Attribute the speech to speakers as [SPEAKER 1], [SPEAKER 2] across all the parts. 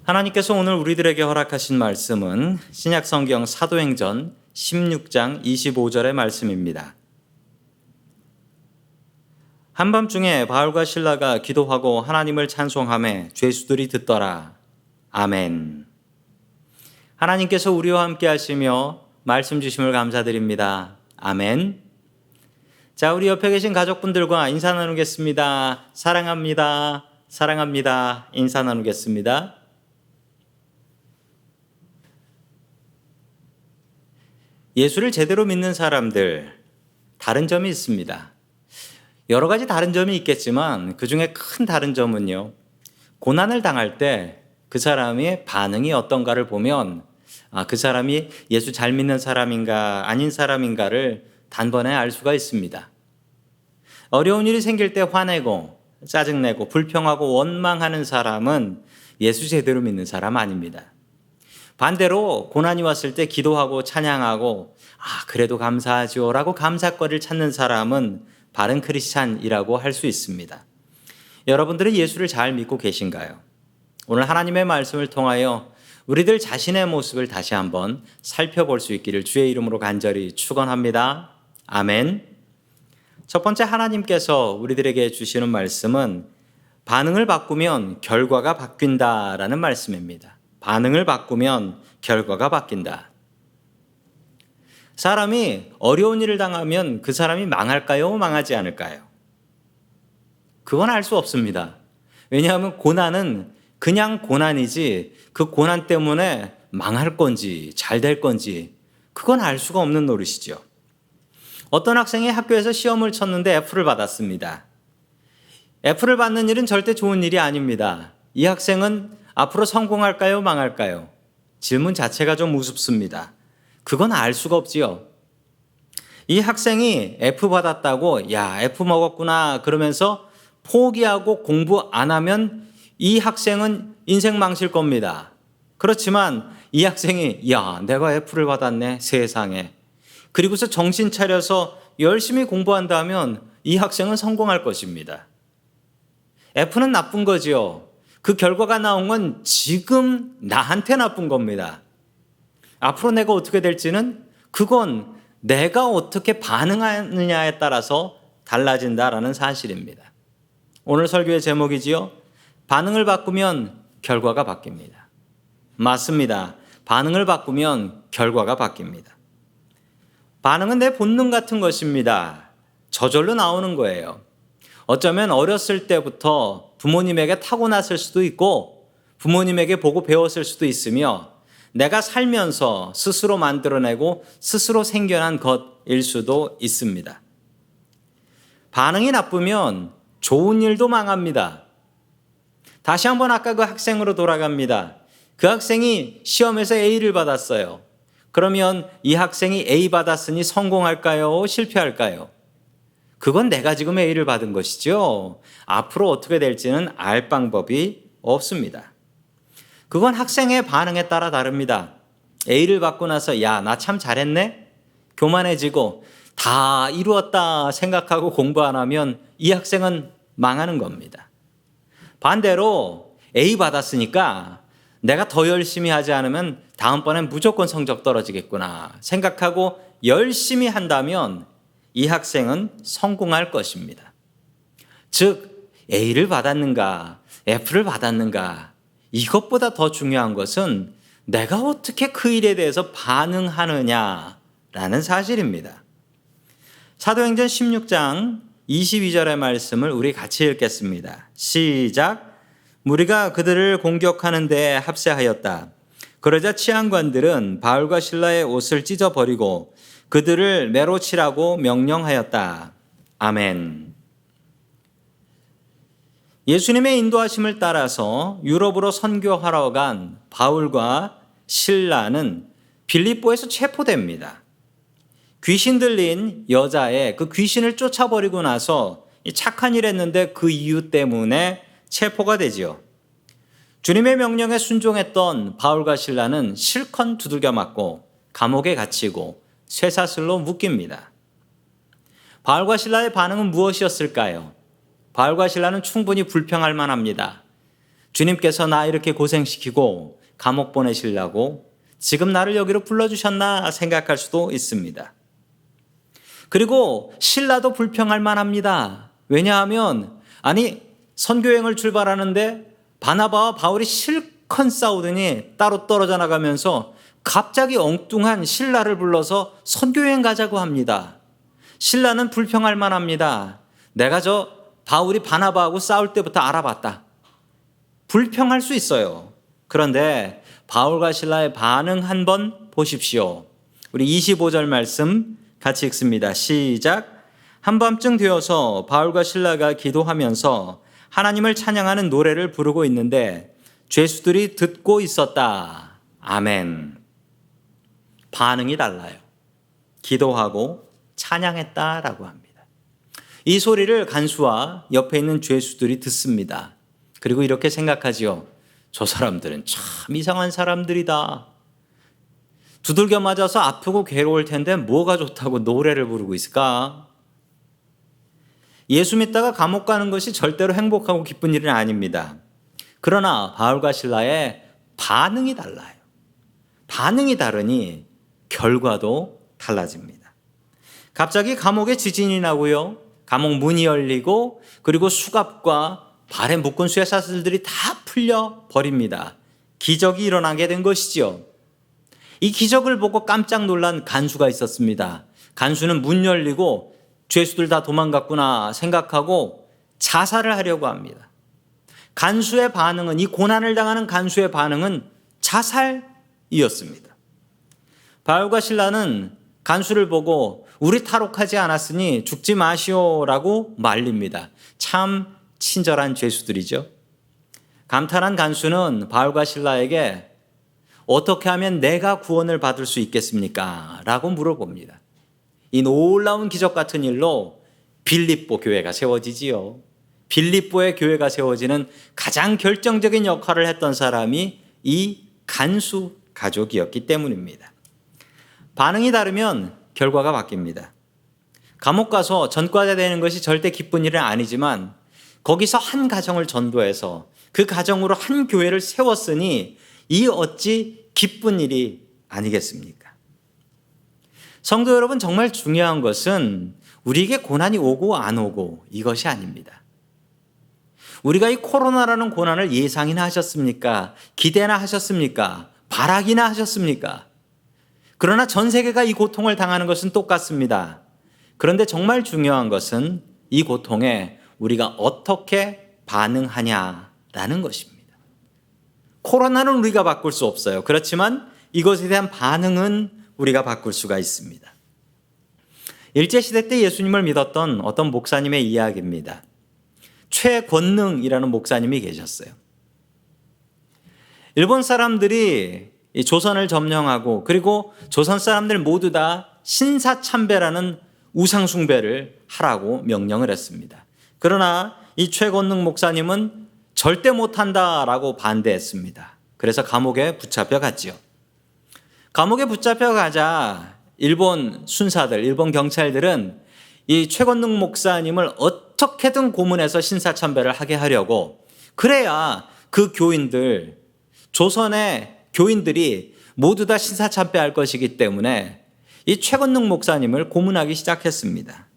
[SPEAKER 1] 하나님께서 오늘 우리들에게 허락하신 말씀은 신약성경 사도행전 16장 25절의 말씀입니다. 한밤중에 바울과 실라가 기도하고 하나님을 찬송하며 죄수들이 듣더라. 아멘. 하나님께서 우리와 함께 하시며 말씀 주심을 감사드립니다. 아멘. 자, 우리 옆에 계신 가족분들과 인사 나누겠습니다. 사랑합니다. 사랑합니다. 인사 나누겠습니다. 예수를 제대로 믿는 사람들, 다른 점이 있습니다. 여러 가지 다른 점이 있겠지만 그 중에 큰 다른 점은요, 고난을 당할 때 그 사람의 반응이 어떤가를 보면 그 사람이 예수 잘 믿는 사람인가 아닌 사람인가를 단번에 알 수가 있습니다. 어려운 일이 생길 때 화내고 짜증내고 불평하고 원망하는 사람은 예수 제대로 믿는 사람 아닙니다. 반대로 고난이 왔을 때 기도하고 찬양하고 그래도 감사하죠 라고 감사거리를 찾는 사람은 바른 크리스찬이라고 할 수 있습니다. 여러분들은 예수를 잘 믿고 계신가요? 오늘 하나님의 말씀을 통하여 우리들 자신의 모습을 다시 한번 살펴볼 수 있기를 주의 이름으로 간절히 축원합니다. 아멘. 첫 번째, 하나님께서 우리들에게 주시는 말씀은 반응을 바꾸면 결과가 바뀐다라는 말씀입니다. 반응을 바꾸면 결과가 바뀐다. 사람이 어려운 일을 당하면 그 사람이 망할까요? 망하지 않을까요? 그건 알 수 없습니다. 왜냐하면 고난은 그냥 고난이지 그 고난 때문에 망할 건지 잘 될 건지 그건 알 수가 없는 노릇이죠. 어떤 학생이 학교에서 시험을 쳤는데 F를 받았습니다. F를 받는 일은 절대 좋은 일이 아닙니다. 이 학생은 앞으로 성공할까요? 망할까요? 질문 자체가 좀 우습습니다. 그건 알 수가 없지요. 이 학생이 F 받았다고 F 먹었구나 그러면서 포기하고 공부 안 하면 이 학생은 인생 망칠 겁니다. 그렇지만 이 학생이 내가 F를 받았네 세상에. 그리고서 정신 차려서 열심히 공부한다면 이 학생은 성공할 것입니다. F는 나쁜 거지요. 그 결과가 나온 건 지금 나한테 나쁜 겁니다. 앞으로 내가 어떻게 될지는 그건 내가 어떻게 반응하느냐에 따라서 달라진다라는 사실입니다. 오늘 설교의 제목이지요. 반응을 바꾸면 결과가 바뀝니다. 맞습니다. 반응을 바꾸면 결과가 바뀝니다. 반응은 내 본능 같은 것입니다. 저절로 나오는 거예요. 어쩌면 어렸을 때부터 부모님에게 타고났을 수도 있고 부모님에게 보고 배웠을 수도 있으며 내가 살면서 스스로 만들어내고 스스로 생겨난 것일 수도 있습니다. 반응이 나쁘면 좋은 일도 망합니다. 다시 한번 아까 그 학생으로 돌아갑니다. 그 학생이 시험에서 A를 받았어요. 그러면 이 학생이 A 받았으니 성공할까요? 실패할까요? 그건 내가 지금 A를 받은 것이죠. 앞으로 어떻게 될지는 알 방법이 없습니다. 그건 학생의 반응에 따라 다릅니다. A를 받고 나서 나 참 잘했네? 교만해지고 다 이루었다 생각하고 공부 안 하면 이 학생은 망하는 겁니다. 반대로 A 받았으니까 내가 더 열심히 하지 않으면 다음번엔 무조건 성적 떨어지겠구나 생각하고 열심히 한다면 이 학생은 성공할 것입니다. 즉 A를 받았는가 F를 받았는가 이것보다 더 중요한 것은 내가 어떻게 그 일에 대해서 반응하느냐라는 사실입니다. 사도행전 16장 22절의 말씀을 우리 같이 읽겠습니다. 시작. 무리가 그들을 공격하는 데 합세하였다. 그러자 치안관들은 바울과 실라의 옷을 찢어버리고 그들을 매로 치라고 명령하였다. 아멘. 예수님의 인도하심을 따라서 유럽으로 선교하러 간 바울과 실라는 빌립보에서 체포됩니다. 귀신 들린 여자의 그 귀신을 쫓아버리고 나서 착한 일 했는데 그 이유 때문에 체포가 되지요. 주님의 명령에 순종했던 바울과 실라는 실컷 두들겨 맞고 감옥에 갇히고 쇠사슬로 묶입니다. 바울과 실라의 반응은 무엇이었을까요? 바울과 실라는 충분히 불평할 만합니다. 주님께서 나 이렇게 고생시키고 감옥 보내시려고 지금 나를 여기로 불러주셨나 생각할 수도 있습니다. 그리고 신라도 불평할 만합니다. 왜냐하면 선교여행을 출발하는데 바나바와 바울이 실컷 싸우더니 따로 떨어져 나가면서 갑자기 엉뚱한 신라를 불러서 선교여행 가자고 합니다. 신라는 불평할 만합니다. 내가 저 바울이 바나바하고 싸울 때부터 알아봤다. 불평할 수 있어요. 그런데 바울과 신라의 반응 한번 보십시오. 우리 25절 말씀 같이 읽습니다. 시작. 한밤쯤 되어서 바울과 신라가 기도하면서 하나님을 찬양하는 노래를 부르고 있는데 죄수들이 듣고 있었다. 아멘. 반응이 달라요. 기도하고 찬양했다라고 합니다. 이 소리를 간수와 옆에 있는 죄수들이 듣습니다. 그리고 이렇게 생각하지요. 저 사람들은 참 이상한 사람들이다. 두들겨 맞아서 아프고 괴로울 텐데 뭐가 좋다고 노래를 부르고 있을까? 예수 믿다가 감옥 가는 것이 절대로 행복하고 기쁜 일은 아닙니다. 그러나 바울과 신라의 반응이 달라요. 반응이 다르니 결과도 달라집니다. 갑자기 감옥에 지진이 나고요. 감옥 문이 열리고 그리고 수갑과 발에 묶은 쇠사슬들이 다 풀려 버립니다. 기적이 일어나게 된 것이지요. 이 기적을 보고 깜짝 놀란 간수가 있었습니다. 간수는 문 열리고 죄수들 다 도망갔구나 생각하고 자살을 하려고 합니다. 간수의 반응은, 이 고난을 당하는 간수의 반응은 자살이었습니다. 바울과 신라는 간수를 보고 우리 탈옥하지 않았으니 죽지 마시오라고 말립니다. 참 친절한 죄수들이죠. 감탄한 간수는 바울과 신라에게 어떻게 하면 내가 구원을 받을 수 있겠습니까? 라고 물어봅니다. 이 놀라운 기적 같은 일로 빌립보 교회가 세워지지요. 빌립보의 교회가 세워지는 가장 결정적인 역할을 했던 사람이 이 간수 가족이었기 때문입니다. 반응이 다르면 결과가 바뀝니다. 감옥 가서 전과자 되는 것이 절대 기쁜 일은 아니지만 거기서 한 가정을 전도해서 그 가정으로 한 교회를 세웠으니 이 어찌 기쁜 일이 아니겠습니까? 성도 여러분, 정말 중요한 것은 우리에게 고난이 오고 안 오고 이것이 아닙니다. 우리가 이 코로나라는 고난을 예상이나 하셨습니까? 기대나 하셨습니까? 바라기나 하셨습니까? 그러나 전 세계가 이 고통을 당하는 것은 똑같습니다. 그런데 정말 중요한 것은 이 고통에 우리가 어떻게 반응하냐라는 것입니다. 코로나는 우리가 바꿀 수 없어요. 그렇지만 이것에 대한 반응은 우리가 바꿀 수가 있습니다. 일제시대 때 예수님을 믿었던 어떤 목사님의 이야기입니다. 최권능이라는 목사님이 계셨어요. 일본 사람들이 조선을 점령하고 그리고 조선 사람들 모두 다 신사참배라는 우상숭배를 하라고 명령을 했습니다. 그러나 이 최권능 목사님은 절대 못한다라고 반대했습니다. 그래서 감옥에 붙잡혀 갔지요. 감옥에 붙잡혀 가자 일본 순사들, 일본 경찰들은 이 최권능 목사님을 어떻게든 고문해서 신사참배를 하게 하려고, 그래야 그 교인들, 조선의 교인들이 모두 다 신사참배할 것이기 때문에 이 최권능 목사님을 고문하기 시작했습니다.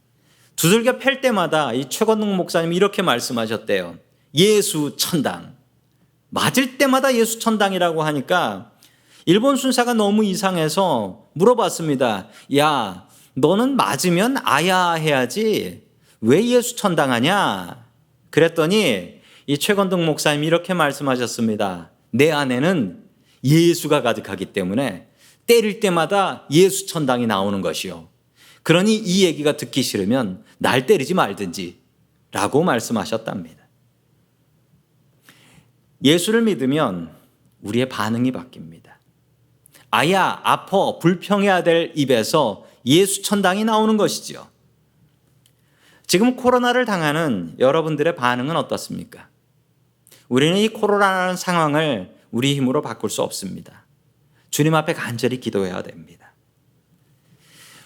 [SPEAKER 1] 두들겨 팰 때마다 이 최권능 목사님이 이렇게 말씀하셨대요. 예수 천당. 맞을 때마다 예수 천당이라고 하니까 일본 순사가 너무 이상해서 물어봤습니다. 야, 너는 맞으면 아야 해야지 왜 예수 천당하냐? 그랬더니 이 최권능 목사님이 이렇게 말씀하셨습니다. 내 안에는 예수가 가득하기 때문에 때릴 때마다 예수 천당이 나오는 것이요. 그러니 이 얘기가 듣기 싫으면 날 때리지 말든지 라고 말씀하셨답니다. 예수를 믿으면 우리의 반응이 바뀝니다. 아야, 아파, 불평해야 될 입에서 예수 천당이 나오는 것이죠. 지금 코로나를 당하는 여러분들의 반응은 어떻습니까? 우리는 이 코로나라는 상황을 우리 힘으로 바꿀 수 없습니다. 주님 앞에 간절히 기도해야 됩니다.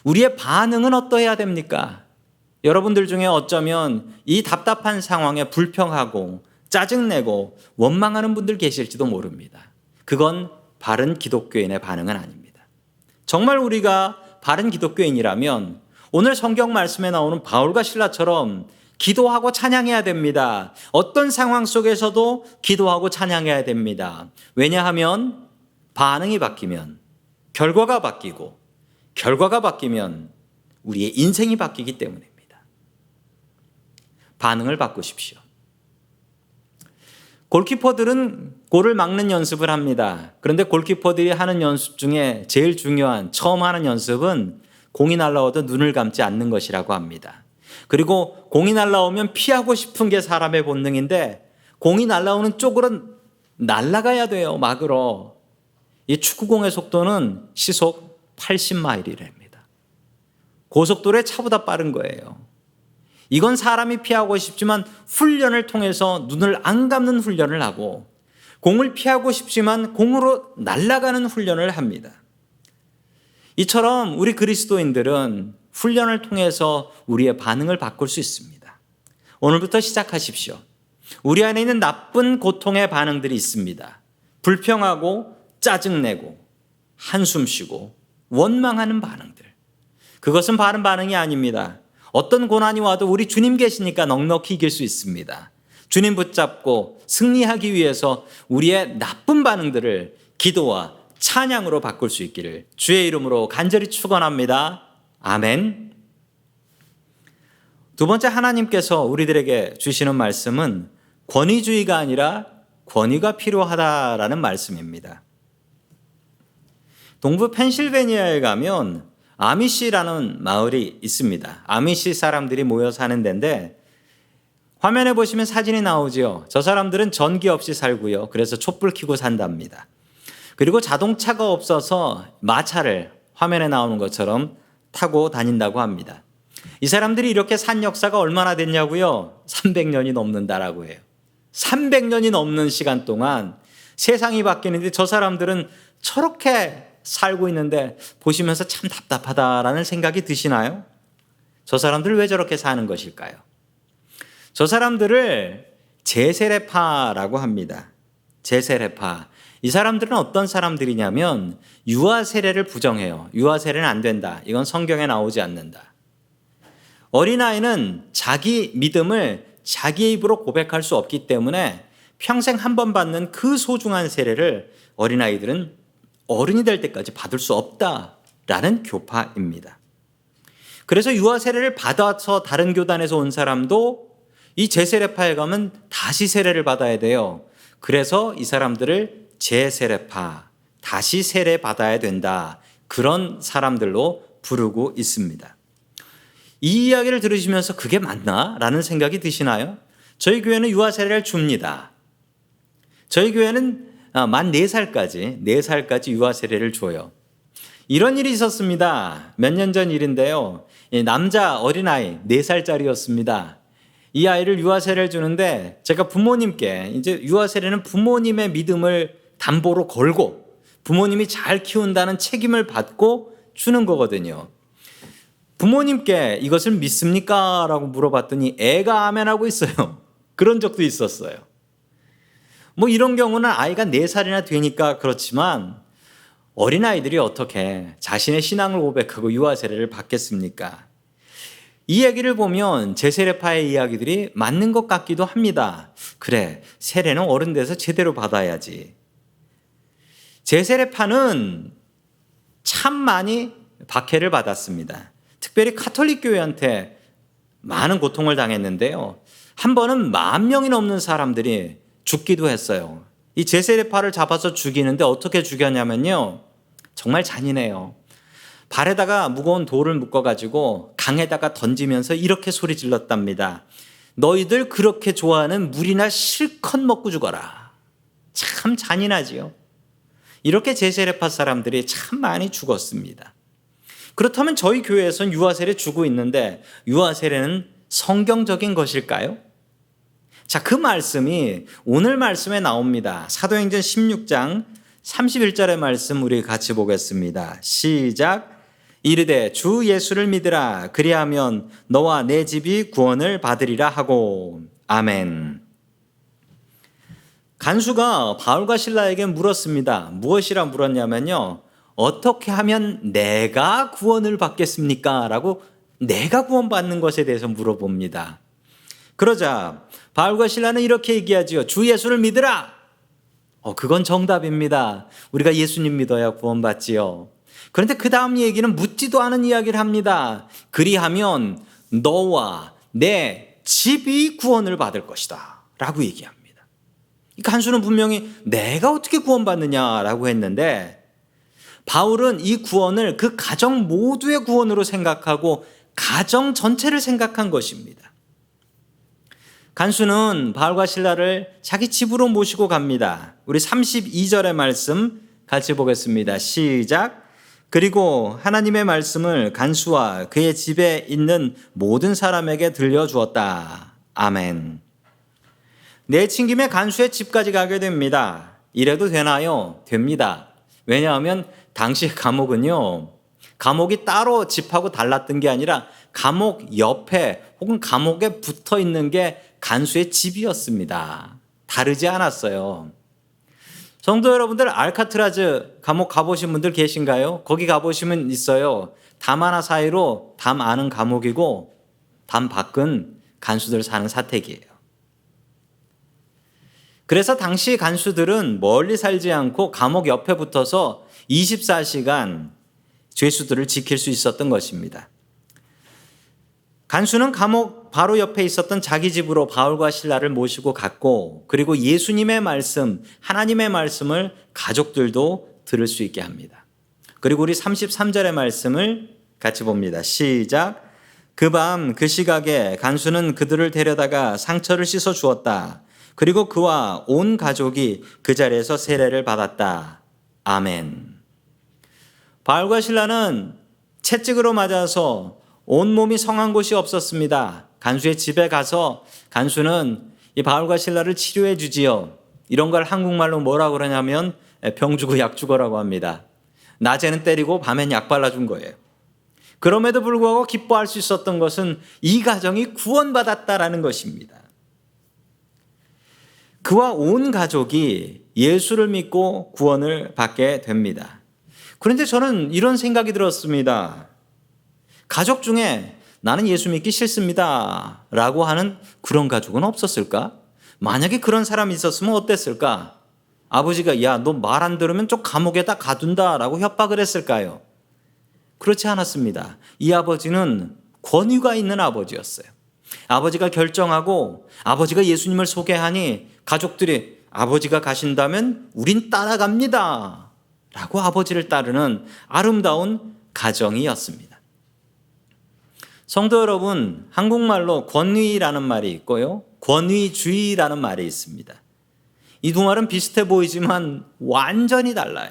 [SPEAKER 1] 우리의 반응은 어떠해야 됩니까? 여러분들 중에 어쩌면 이 답답한 상황에 불평하고 짜증내고 원망하는 분들 계실지도 모릅니다. 그건 바른 기독교인의 반응은 아닙니다. 정말 우리가 바른 기독교인이라면 오늘 성경 말씀에 나오는 바울과 실라처럼 기도하고 찬양해야 됩니다. 어떤 상황 속에서도 기도하고 찬양해야 됩니다. 왜냐하면 반응이 바뀌면 결과가 바뀌고 결과가 바뀌면 우리의 인생이 바뀌기 때문입니다. 반응을 바꾸십시오. 골키퍼들은 골을 막는 연습을 합니다. 그런데 골키퍼들이 하는 연습 중에 제일 중요한 처음 하는 연습은 공이 날라와도 눈을 감지 않는 것이라고 합니다. 그리고 공이 날라오면 피하고 싶은 게 사람의 본능인데 공이 날라오는 쪽으로 날아가야 돼요. 막으로. 이 축구공의 속도는 시속 80마일이랍니다. 고속도로의 차보다 빠른 거예요. 이건 사람이 피하고 싶지만 훈련을 통해서 눈을 안 감는 훈련을 하고 공을 피하고 싶지만 공으로 날아가는 훈련을 합니다. 이처럼 우리 그리스도인들은 훈련을 통해서 우리의 반응을 바꿀 수 있습니다. 오늘부터 시작하십시오. 우리 안에 있는 나쁜 고통의 반응들이 있습니다. 불평하고 짜증내고 한숨 쉬고 원망하는 반응들. 그것은 바른 반응이 아닙니다. 어떤 고난이 와도 우리 주님 계시니까 넉넉히 이길 수 있습니다. 주님 붙잡고 승리하기 위해서 우리의 나쁜 반응들을 기도와 찬양으로 바꿀 수 있기를 주의 이름으로 간절히 축원합니다. 아멘. 두 번째, 하나님께서 우리들에게 주시는 말씀은 권위주의가 아니라 권위가 필요하다라는 말씀입니다. 동부 펜실베니아에 가면 아미시라는 마을이 있습니다. 아미시 사람들이 모여 사는 데인데 화면에 보시면 사진이 나오죠. 저 사람들은 전기 없이 살고요. 그래서 촛불 켜고 산답니다. 그리고 자동차가 없어서 마차를 화면에 나오는 것처럼 타고 다닌다고 합니다. 이 사람들이 이렇게 산 역사가 얼마나 됐냐고요? 300년이 넘는다라고 해요. 300년이 넘는 시간 동안 세상이 바뀌는데 저 사람들은 저렇게 살고 있는데 보시면서 참 답답하다라는 생각이 드시나요? 저 사람들 왜 저렇게 사는 것일까요? 저 사람들을 제세례파라고 합니다. 제세례파. 이 사람들은 어떤 사람들이냐면 유아 세례를 부정해요. 유아 세례는 안 된다. 이건 성경에 나오지 않는다. 어린아이는 자기 믿음을 자기의 입으로 고백할 수 없기 때문에 평생 한 번 받는 그 소중한 세례를 어린아이들은 어른이 될 때까지 받을 수 없다라는 교파입니다. 그래서 유아 세례를 받아서 다른 교단에서 온 사람도 이 제세례파에 가면 다시 세례를 받아야 돼요. 그래서 이 사람들을 제세례파, 다시 세례 받아야 된다. 그런 사람들로 부르고 있습니다. 이 이야기를 들으시면서 그게 맞나? 라는 생각이 드시나요? 저희 교회는 유아 세례를 줍니다. 저희 교회는 만 4살까지 유아 세례를 줘요. 이런 일이 있었습니다. 몇 년 전 일인데요. 남자 어린아이 4살짜리였습니다. 이 아이를 유아 세례를 주는데 제가 부모님께 이제 유아 세례는 부모님의 믿음을 담보로 걸고 부모님이 잘 키운다는 책임을 받고 주는 거거든요. 부모님께 이것을 믿습니까? 라고 물어봤더니 애가 아멘하고 있어요. 그런 적도 있었어요. 뭐 이런 경우는 아이가 4살이나 되니까 그렇지만 어린아이들이 어떻게 자신의 신앙을 고백하고 유아 세례를 받겠습니까? 이 얘기를 보면 제세례파의 이야기들이 맞는 것 같기도 합니다. 그래, 세례는 어른 돼서 제대로 받아야지. 제세례파는 참 많이 박해를 받았습니다. 특별히 카톨릭 교회한테 많은 고통을 당했는데요. 한 번은 10,000명이 넘는 사람들이 죽기도 했어요. 이 제세례파를 잡아서 죽이는데 어떻게 죽였냐면요. 정말 잔인해요. 발에다가 무거운 돌을 묶어가지고 강에다가 던지면서 이렇게 소리 질렀답니다. 너희들 그렇게 좋아하는 물이나 실컷 먹고 죽어라. 참 잔인하지요. 이렇게 제세례파 사람들이 참 많이 죽었습니다. 그렇다면 저희 교회에서는 유아 세례 주고 있는데 유아 세례는 성경적인 것일까요? 자, 그 말씀이 오늘 말씀에 나옵니다. 사도행전 16장 31절의 말씀 우리 같이 보겠습니다. 시작. 이르되 주 예수를 믿으라. 그리하면 너와 내 집이 구원을 받으리라 하고. 아멘. 간수가 바울과 실라에게 물었습니다. 무엇이라 물었냐면요. 어떻게 하면 내가 구원을 받겠습니까? 라고 내가 구원받는 것에 대해서 물어봅니다. 그러자 바울과 실라는 이렇게 얘기하지요. 주 예수를 믿으라. 그건 정답입니다. 우리가 예수님 믿어야 구원받지요. 그런데 그 다음 얘기는 묻지도 않은 이야기를 합니다. 그리하면 너와 내 집이 구원을 받을 것이다. 라고 얘기합니다. 간수는 분명히 내가 어떻게 구원받느냐라고 했는데 바울은 이 구원을 그 가정 모두의 구원으로 생각하고 가정 전체를 생각한 것입니다. 간수는 바울과 실라를 자기 집으로 모시고 갑니다. 우리 32절의 말씀 같이 보겠습니다. 시작. 그리고 하나님의 말씀을 간수와 그의 집에 있는 모든 사람에게 들려주었다. 아멘. 내친 김에 간수의 집까지 가게 됩니다. 이래도 되나요? 됩니다. 왜냐하면 당시 감옥은요, 감옥이 따로 집하고 달랐던 게 아니라 감옥 옆에 혹은 감옥에 붙어 있는 게 간수의 집이었습니다. 다르지 않았어요. 성도 여러분들, 알카트라즈 감옥 가보신 분들 계신가요? 거기 가보시면 있어요. 담 하나 사이로 담 안은 감옥이고 담 밖은 간수들 사는 사택이에요. 그래서 당시 간수들은 멀리 살지 않고 감옥 옆에 붙어서 24시간 죄수들을 지킬 수 있었던 것입니다. 간수는 감옥 바로 옆에 있었던 자기 집으로 바울과 실라를 모시고 갔고, 그리고 예수님의 말씀, 하나님의 말씀을 가족들도 들을 수 있게 합니다. 그리고 우리 33절의 말씀을 같이 봅니다. 시작. 그 밤 그 시각에 간수는 그들을 데려다가 상처를 씻어 주었다. 그리고 그와 온 가족이 그 자리에서 세례를 받았다. 아멘. 바울과 실라는 채찍으로 맞아서 온몸이 성한 곳이 없었습니다. 간수의 집에 가서 간수는 이 바울과 실라를 치료해 주지요. 이런 걸 한국말로 뭐라고 그러냐면 병 주고 약 주고라고 합니다. 낮에는 때리고 밤엔 약 발라준 거예요. 그럼에도 불구하고 기뻐할 수 있었던 것은 이 가정이 구원받았다라는 것입니다. 그와 온 가족이 예수를 믿고 구원을 받게 됩니다. 그런데 저는 이런 생각이 들었습니다. 가족 중에 나는 예수 믿기 싫습니다 라고 하는 그런 가족은 없었을까? 만약에 그런 사람이 있었으면 어땠을까? 아버지가 야, 너 말 안 들으면 좀 감옥에다 가둔다 라고 협박을 했을까요? 그렇지 않았습니다. 이 아버지는 권위가 있는 아버지였어요. 아버지가 결정하고 아버지가 예수님을 소개하니 가족들이 아버지가 가신다면 우린 따라갑니다 라고 아버지를 따르는 아름다운 가정이었습니다. 성도 여러분, 한국말로 권위라는 말이 있고요, 권위주의라는 말이 있습니다. 이 두 말은 비슷해 보이지만 완전히 달라요.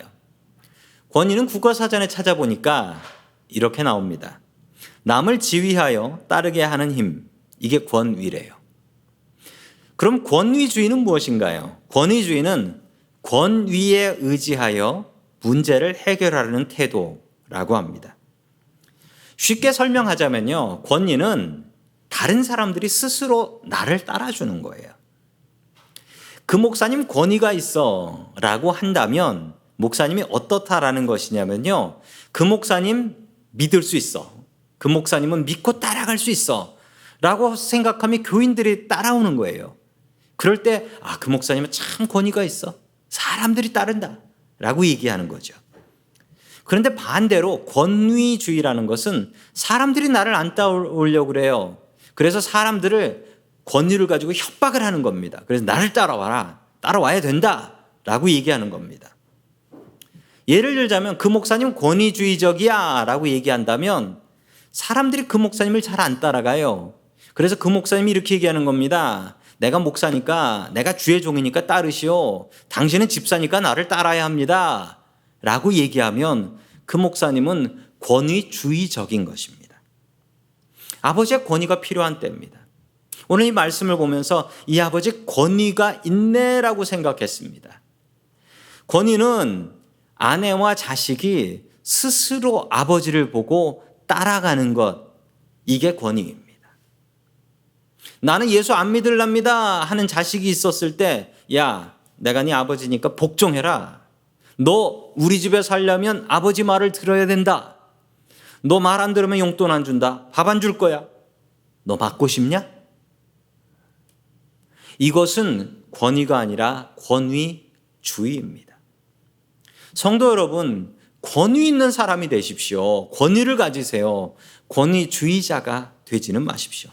[SPEAKER 1] 권위는 국어사전에 찾아보니까 이렇게 나옵니다. 남을 지휘하여 따르게 하는 힘, 이게 권위래요. 그럼 권위주의는 무엇인가요? 권위주의는 권위에 의지하여 문제를 해결하려는 태도라고 합니다. 쉽게 설명하자면요, 권위는 다른 사람들이 스스로 나를 따라주는 거예요. 그 목사님 권위가 있어 라고 한다면 목사님이 어떻다라는 것이냐면요, 그 목사님 믿을 수 있어, 그 목사님은 믿고 따라갈 수 있어 라고 생각하면 교인들이 따라오는 거예요. 그럴 때 그 목사님은 참 권위가 있어, 사람들이 따른다 라고 얘기하는 거죠. 그런데 반대로 권위주의라는 것은 사람들이 나를 안 따라오려고 그래요. 그래서 사람들을 권위를 가지고 협박을 하는 겁니다. 그래서 나를 따라와라, 따라와야 된다 라고 얘기하는 겁니다. 예를 들자면 그 목사님 권위주의적이야 라고 얘기한다면 사람들이 그 목사님을 잘 안 따라가요. 그래서 그 목사님이 이렇게 얘기하는 겁니다. 내가 목사니까, 내가 주의 종이니까 따르시오. 당신은 집사니까 나를 따라야 합니다 라고 얘기하면 그 목사님은 권위주의적인 것입니다. 아버지의 권위가 필요한 때입니다. 오늘 이 말씀을 보면서 이 아버지 권위가 있네라고 생각했습니다. 권위는 아내와 자식이 스스로 아버지를 보고 따라가는 것, 이게 권위입니다. 나는 예수 안 믿을랍니다 하는 자식이 있었을 때, 야, 내가 네 아버지니까 복종해라. 너 우리 집에 살려면 아버지 말을 들어야 된다. 너 말 안 들으면 용돈 안 준다. 밥 안 줄 거야. 너 맞고 싶냐? 이것은 권위가 아니라 권위주의입니다. 성도 여러분, 권위 있는 사람이 되십시오. 권위를 가지세요. 권위주의자가 되지는 마십시오.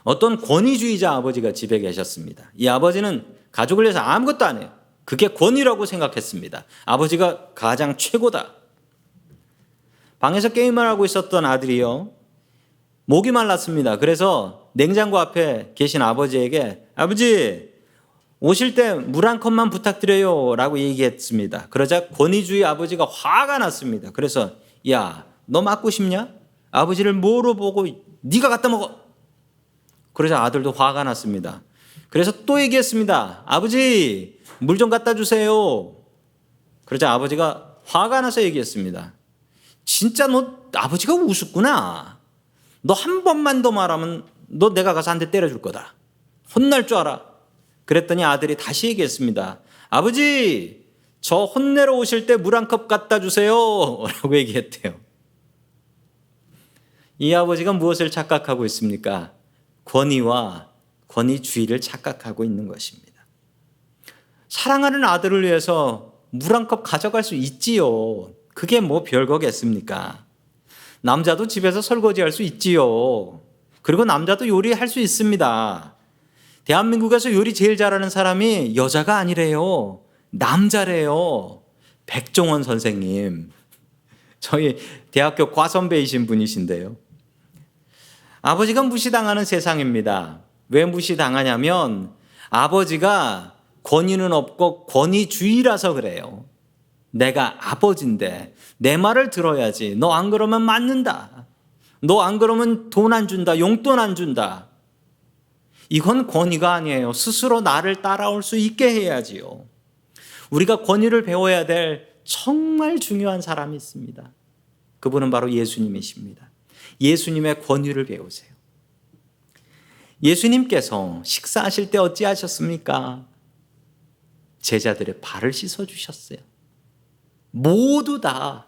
[SPEAKER 1] 어떤 권위주의자 아버지가 집에 계셨습니다. 이 아버지는 가족을 위해서 아무것도 안 해요. 그게 권위라고 생각했습니다. 아버지가 가장 최고다. 방에서 게임을 하고 있었던 아들이요, 목이 말랐습니다. 그래서 냉장고 앞에 계신 아버지에게 아버지 오실 때 물 한 컵만 부탁드려요 라고 얘기했습니다. 그러자 권위주의 아버지가 화가 났습니다. 그래서 야, 너 맞고 싶냐? 아버지를 뭐로 보고 네가 갖다 먹어. 그러자 아들도 화가 났습니다. 그래서 또 얘기했습니다. 아버지 물 좀 갖다 주세요. 그러자 아버지가 화가 나서 얘기했습니다. 진짜 너 아버지가 우습구나. 너 한 번만 더 말하면 너 내가 가서 한 대 때려줄 거다. 혼날 줄 알아. 그랬더니 아들이 다시 얘기했습니다. 아버지 저 혼내러 오실 때 물 한 컵 갖다 주세요 라고 얘기했대요. 이 아버지가 무엇을 착각하고 있습니까? 권위와 권위주의를 착각하고 있는 것입니다. 사랑하는 아들을 위해서 물 한 컵 가져갈 수 있지요. 그게 뭐 별거겠습니까? 남자도 집에서 설거지할 수 있지요. 그리고 남자도 요리할 수 있습니다. 대한민국에서 요리 제일 잘하는 사람이 여자가 아니래요. 남자래요. 백종원 선생님. 저희 대학교 과선배이신 분이신데요. 아버지가 무시당하는 세상입니다. 왜 무시당하냐면 아버지가 권위는 없고 권위주의라서 그래요. 내가 아버지인데 내 말을 들어야지. 너 안 그러면 맞는다. 너 안 그러면 돈 안 준다. 용돈 안 준다. 이건 권위가 아니에요. 스스로 나를 따라올 수 있게 해야지요. 우리가 권위를 배워야 될 정말 중요한 사람이 있습니다. 그분은 바로 예수님이십니다. 예수님의 권위를 배우세요. 예수님께서 식사하실 때 어찌하셨습니까? 제자들의 발을 씻어주셨어요. 모두 다.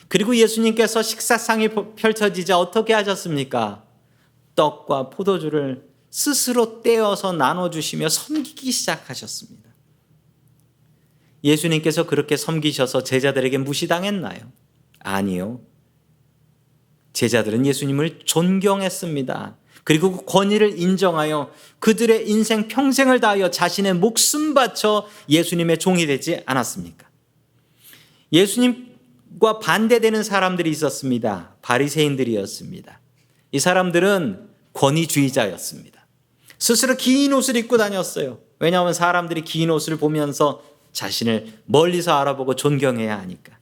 [SPEAKER 1] 그리고 예수님께서 식사상이 펼쳐지자 어떻게 하셨습니까? 떡과 포도주를 스스로 떼어서 나눠주시며 섬기기 시작하셨습니다. 예수님께서 그렇게 섬기셔서 제자들에게 무시당했나요? 아니요. 제자들은 예수님을 존경했습니다. 그리고 그 권위를 인정하여 그들의 인생 평생을 다하여 자신의 목숨 바쳐 예수님의 종이 되지 않았습니까? 예수님과 반대되는 사람들이 있었습니다. 바리새인들이었습니다. 이 사람들은 권위주의자였습니다. 스스로 긴 옷을 입고 다녔어요. 왜냐하면 사람들이 긴 옷을 보면서 자신을 멀리서 알아보고 존경해야 하니까.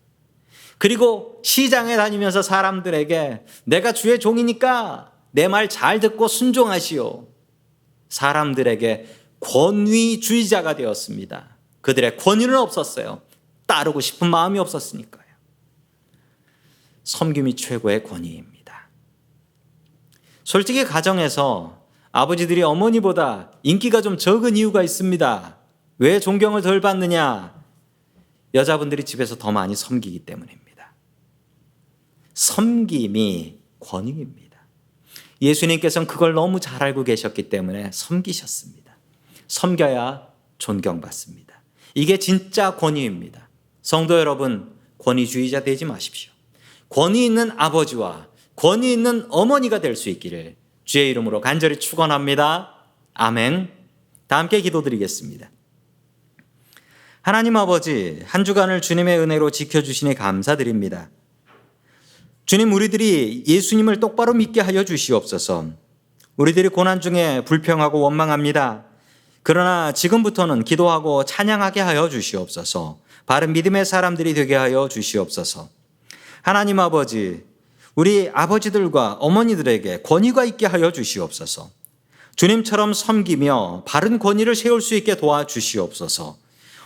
[SPEAKER 1] 그리고 시장에 다니면서 사람들에게 내가 주의 종이니까 내 말 잘 듣고 순종하시오. 사람들에게 권위주의자가 되었습니다. 그들의 권위는 없었어요. 따르고 싶은 마음이 없었으니까요. 섬김이 최고의 권위입니다. 솔직히 가정에서 아버지들이 어머니보다 인기가 좀 적은 이유가 있습니다. 왜 존경을 덜 받느냐? 여자분들이 집에서 더 많이 섬기기 때문입니다. 섬김이 권위입니다. 예수님께서는 그걸 너무 잘 알고 계셨기 때문에 섬기셨습니다. 섬겨야 존경받습니다. 이게 진짜 권위입니다. 성도 여러분, 권위주의자 되지 마십시오. 권위 있는 아버지와 권위 있는 어머니가 될 수 있기를 주의 이름으로 간절히 축원합니다. 아멘. 다 함께 기도드리겠습니다. 하나님 아버지, 한 주간을 주님의 은혜로 지켜주시니 감사드립니다. 주님, 우리들이 예수님을 똑바로 믿게 하여 주시옵소서. 우리들이 고난 중에 불평하고 원망합니다. 그러나 지금부터는 기도하고 찬양하게 하여 주시옵소서. 바른 믿음의 사람들이 되게 하여 주시옵소서. 하나님 아버지, 우리 아버지들과 어머니들에게 권위가 있게 하여 주시옵소서. 주님처럼 섬기며 바른 권위를 세울 수 있게 도와주시옵소서.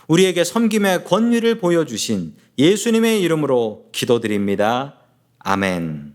[SPEAKER 1] 우리에게 섬김의 권위를 보여주신 예수님의 이름으로 기도드립니다. 아멘.